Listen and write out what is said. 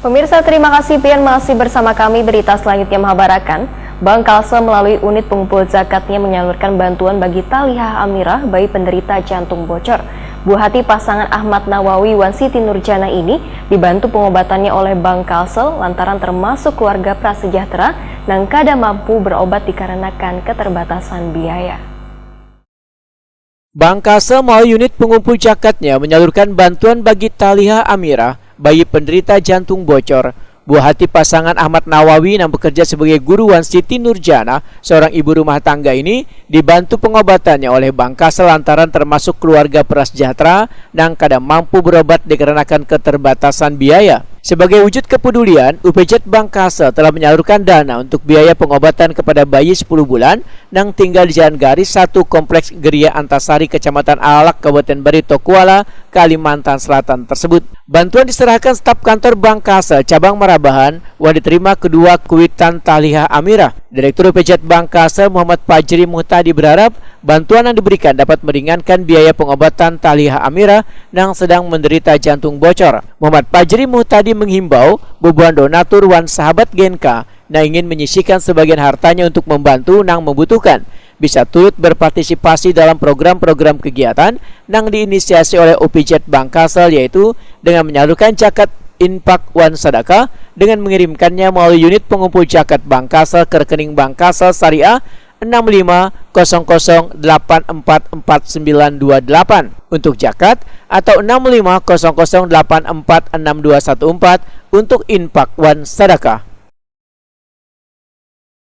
Pemirsa, terima kasih pian masih bersama kami. Berita selanjutnya mengabarkan, Bank Kalsel melalui unit pengumpul zakatnya menyalurkan bantuan bagi Talihah Amirah, bayi penderita jantung bocor. Buah hati pasangan Ahmad Nawawi Wan Siti Nurjana ini dibantu pengobatannya oleh Bank Kalsel lantaran termasuk keluarga prasejahtera dan kada mampu berobat dikarenakan keterbatasan biaya. Bank Kalsel melalui unit pengumpul zakatnya menyalurkan bantuan bagi Talihah Amirah, bayi penderita jantung bocor. Buah hati pasangan Ahmad Nawawi yang bekerja sebagai guru Wan Siti Nurjana, seorang ibu rumah tangga ini, dibantu pengobatannya oleh Bank Kalsel lantaran termasuk keluarga prasejahtera dan kadang mampu berobat dikarenakan keterbatasan biaya. Sebagai wujud kepedulian, UPZ Bank Kalsel telah menyalurkan dana untuk biaya pengobatan kepada bayi 10 bulan yang tinggal di Jalan Garis 1 Kompleks Geria Antasari, Kecamatan Alalak, Kabupaten Barito Kuala, Kalimantan Selatan tersebut. Bantuan diserahkan staf kantor Bank Kalsel cabang Marabahan, wah diterima kedua kuitan Talihah Amirah. Direktur UPZ Bank Kalsel Muhammad Fajri Muhtadi berharap bantuan yang diberikan dapat meringankan biaya pengobatan Talihah Amirah yang sedang menderita jantung bocor. Muhammad Fajri Muhtadi menghimbau boboan donatur wan sahabat Genka yang ingin menyisihkan sebagian hartanya untuk membantu yang membutuhkan bisa turut berpartisipasi dalam program-program kegiatan yang diinisiasi oleh UPZ Bank Kalsel, yaitu dengan menyalurkan zakat infak wan sadakah dengan mengirimkannya melalui unit pengumpul zakat Bank Kalsel ke rekening Bank Kalsel Syariah 6500844928 untuk zakat atau 6500846214 untuk infak wan sadakah.